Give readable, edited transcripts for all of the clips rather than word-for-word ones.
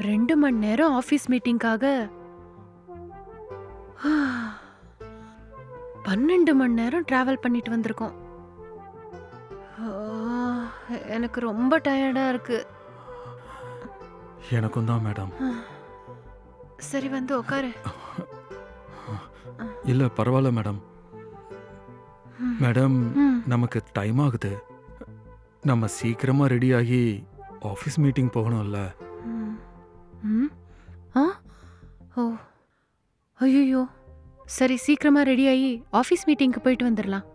2 மணி நேரம் ஆபீஸ் மீட்டிங்காக 12 மணி நேரம் டிராவல் பண்ணிட்டு வந்திருக்கோம். எனக்கு ரொம்ப டயர்டா இருக்கு. எனக்கும் தான் மேடம். சரி வந்து உட்காரு. இல்ல பரவாயில்ல மேடம். மேடம், ம். நமக்கு டைம் ஆகுது. நம்ம சீக்கிரமா ரெடி ஆகி ஆஃபீஸ் மீட்டிங் போகணும்ல. ம். ம். ஆ? ஓ ஐயோ, சரி சீக்கிரமா ரெடி ஆகி ஆஃபீஸ் மீட்டிங்க்கு போயிட்டு வந்துடலாம்.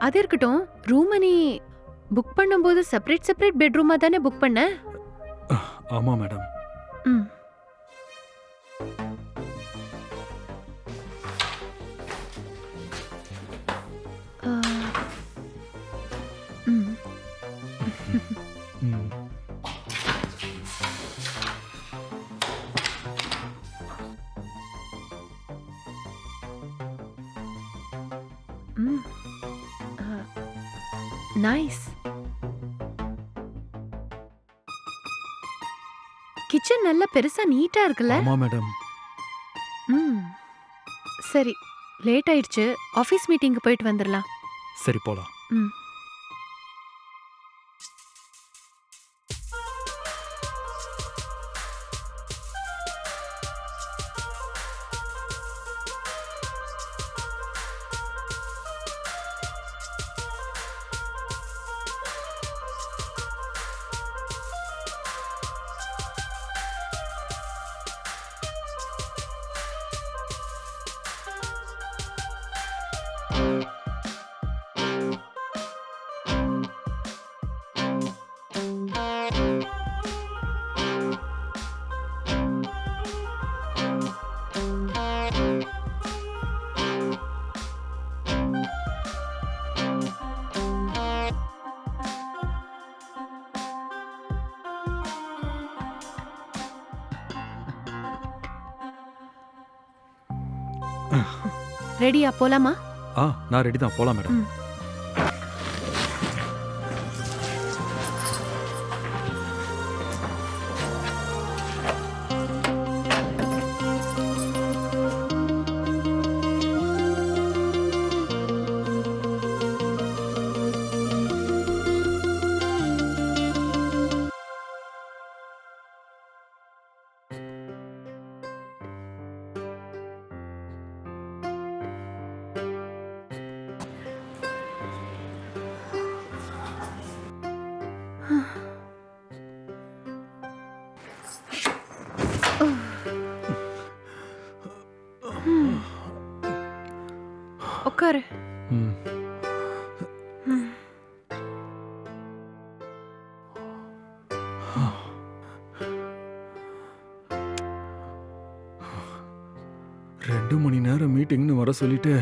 அது இருக்கட்டும், ரூமை நீ புக் பண்ணும்போது செப்பரேட் செப்பரேட் பெட்ரூமா தானே புக் பண்ண? ஆமா மேடம். ம். ஆ, ம். ம். ம். நைஸ். கிச்சன் நல்ல பெருசா நீட்டா இருக்குல்ல? ஆமா மேடம். ம். சரி, லேட் ஆயிடுச்சு. ஆஃபீஸ் மீட்டிங்க்கு போயிட்டு வந்துடலாம். சரி போலாம். ம். ரெடியா போலாமா? நான் ரெடி தான், போலாம் மேடம். ம். உட்காரு. ம். ம். 2 மணி நேரம் மீட்டிங்னு வர சொல்லிட்டு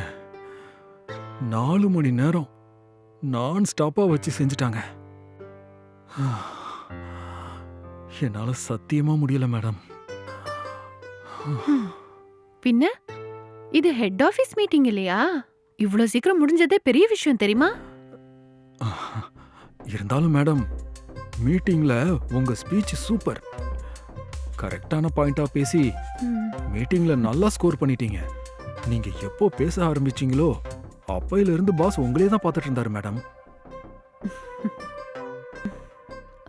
4 மணி நேரம் நான் ஸ்டாப்பா வச்சு செஞ்சுட்டாங்க. என்னால சத்தியமா முடியல மேடம். பின்ன இது ஹெட் ஆபீஸ் மீட்டிங் இல்லையா? இவ்ளோ சீக்கிரம் முடிஞ்சதே பெரிய விஷயம் தெரியுமா? இருந்தாலும் மேடம், மீட்டிங்ல உங்க ஸ்பீச் சூப்பர். கரெக்டான பாயிண்டா பேசி ம். மீட்டிங்ல நல்லா ஸ்கோர் பண்ணிட்டீங்க. நீங்க எப்போ பேச ஆரம்பிச்சீங்களோ அப்பையில இருந்து பாஸ் உங்களே தான் பார்த்துட்டு இருந்தாரு மேடம்.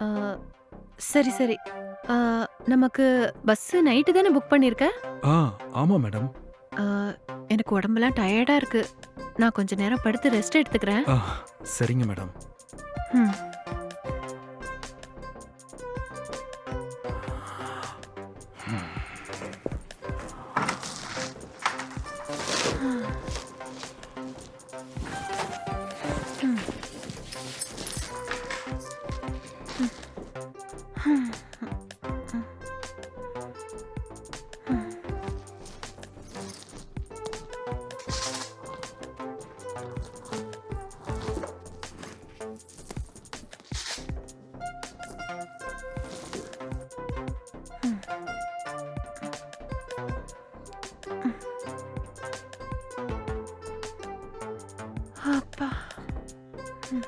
ஆ, சரி சரி. ஆ, நமக்கு பஸ் நைட்டு தானே புக் பண்ணிருக்க? ஆமா மேடம். ஆ, எனக்கு உடம்பெல்லாம் டயர்டா இருக்கு. நான் கொஞ்ச நேரம் படுத்து ரெஸ்ட் எடுத்துக்கிறேன். சரிங்க மேடம். ம். அப்பா. ம்.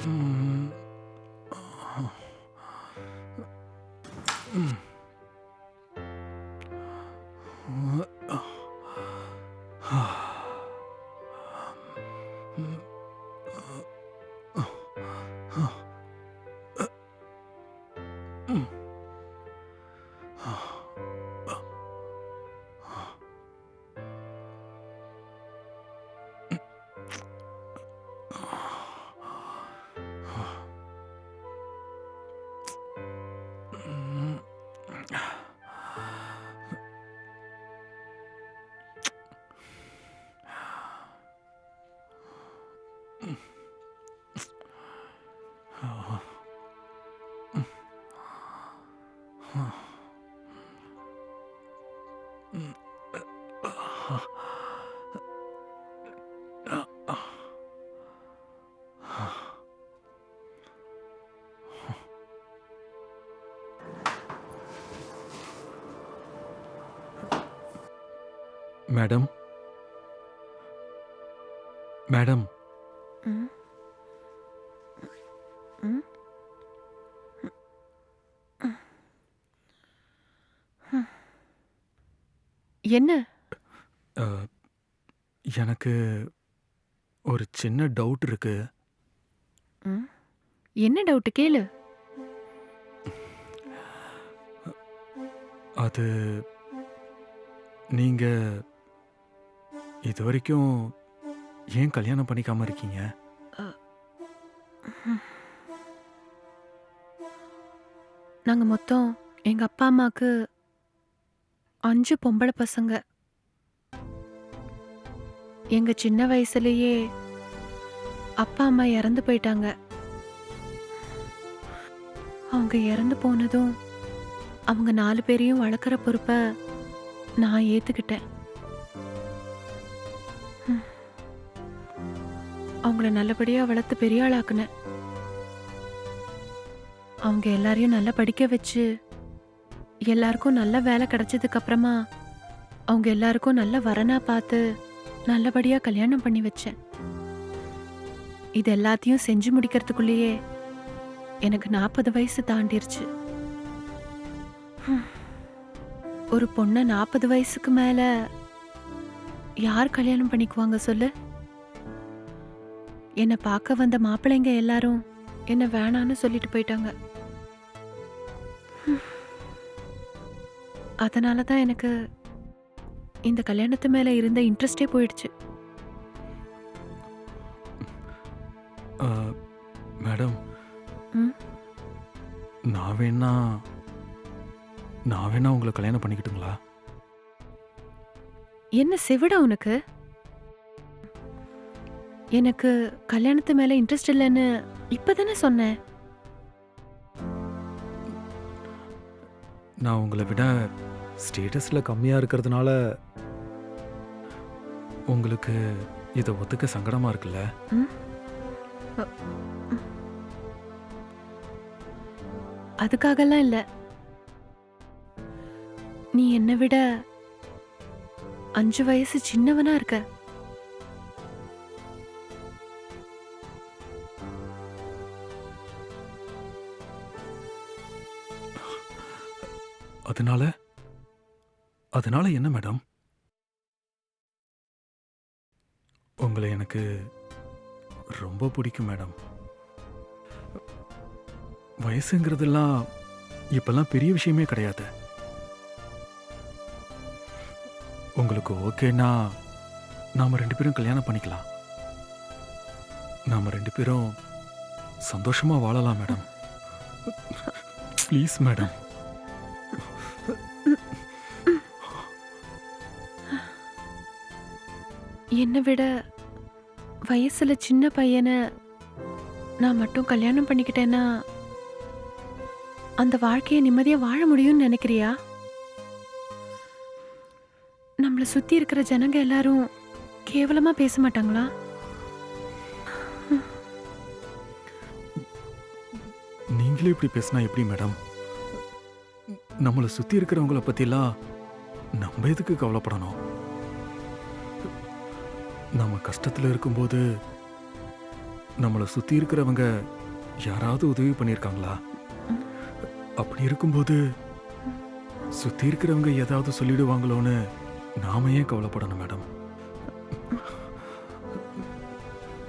ம். ம். மேடம், மேடம், ம். ம். என்ன? அ, எனக்கு ஒரு சின்ன டவுட் இருக்கு. ம். என்ன டவுட் கேளு. அது நீங்க இதுவரைக்கும் ஏன் கல்யாணம் பண்ணிக்காம இருக்கீங்க? நாங்க மொத்தம் எங்க அப்பா அம்மாக்கு 5 பொம்பளை பசங்க. எங்க சின்ன வயசுலயே அப்பா அம்மா இறந்து போயிட்டாங்க. அவங்க இறந்து போனதும் அவங்க 4 பேரையும் வளர்க்குற பொறுப்ப நான் ஏத்துக்கிட்டேன். ம். அவங்கள நல்லபடியா வளர்த்து பெரிய ஆளாக்குனேன். அவங்க எல்லாரையும் நல்லா படிக்க வச்சு எல்லாருக்கும் நல்ல வேலை கிடைச்சதுக்கு அப்புறமா அவங்க எல்லாருக்கும் நல்ல வரனா பார்த்து நல்லபடியா கல்யாணம் பண்ணி வச்சேன். இது எல்லாத்தையும் செஞ்சு முடிக்கிறதுக்குள்ளேயே எனக்கு 40 வயசு தாண்டிருச்சு. ஒரு பொண்ண 40 வயசுக்கு மேல யார் கல்யாணம் பண்ணிக்குவாங்க சொல்லு? என்னை பார்க்க வந்த மாப்பிள்ளைங்க எல்லாரும் என்ன வேணான்னு சொல்லிட்டு போயிட்டாங்க. அதனால தான் எனக்கு இந்த கல்யாணத்து மேல இருந்த இன்ட்ரெஸ்டே போயிடுச்சு. அ, மேடம், ம். நான் வேணா உங்களை கல்யாணம் பண்ணிக்கிட்டுங்களா? என்ன செவிடா உனக்கு? எனக்கு கல்யாணத்து மேல இன்ட்ரெஸ்ட் இல்லைன்னு இப்பதானே சொன்னேன். நான் உங்களை விட ஸ்டேட்டஸ்ல கம்மியா இருக்கிறதுனால உங்களுக்கு இதை ஒத்துக்க சங்கடமா இருக்குல்ல? ம். அதுக்காகலாம் இல்ல. நீ என்னை விட 5 வயசு சின்னவனா இருக்க. அதனால என்ன மேடம்? உங்களை எனக்கு ரொம்ப பிடிக்கும் மேடம். வயசுங்கிறதெல்லாம் இப்பெல்லாம் பெரிய விஷயமே கிடையாது. உங்களுக்கு ஓகேனா நாம 2 பேரும் கல்யாணம் பண்ணிக்கலாம். நாம 2 பேரும் சந்தோஷமா வாழலாம் மேடம். Please madam. என்னை விட வயசுல சின்ன பையனை நான் மட்டும் கல்யாணம் பண்ணிக்கிட்டேன்னா அந்த வாழ்க்கையை நிம்மதியா வாழ முடியும்னு நினைக்கிறியா? நம்மள சுத்தி இருக்கிற ஜனங்க எல்லாரும் கேவலமா பேச மாட்டாங்களா? நீங்களே இப்படி பேசினா எப்படி மேடம்? நம்மளை சுத்தி இருக்கிறவங்கள பத்திலாம் நம்ம எதுக்கு கவலைப்படணும்? நம்ம கஷ்டத்துல இருக்கும்போது நம்மளை சுத்தி இருக்கிறவங்க யாராவது உதவி பண்ணியிருக்காங்களா? அப்படி இருக்கும்போது சுத்தி இருக்கிறவங்க ஏதாவது சொல்லிடுவாங்களோன்னு நாம ஏன் கவலைப்படணும் மேடம்?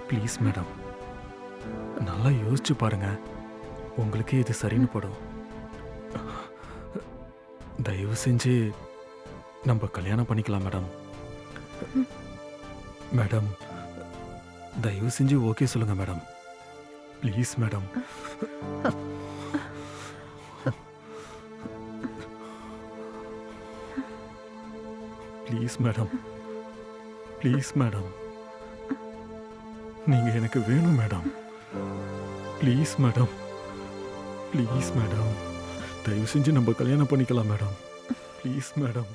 ப்ளீஸ் மேடம், நல்லா யோசிச்சு பாருங்க. உங்களுக்கே இது சரின்னு படும். தயவு செஞ்சு நம்ம கல்யாணம் பண்ணிக்கலாம் மேடம். மேடம், தயவு செஞ்சு ஓகே சொல்லுங்க madam. Please madam. Please madam, please madam, நீங்க எனக்கு வேணும் madam. Please madam, please madam, தயவு செஞ்சு நம்ம கல்யாணம் பண்ணிக்கலாம் மேடம். Please madam.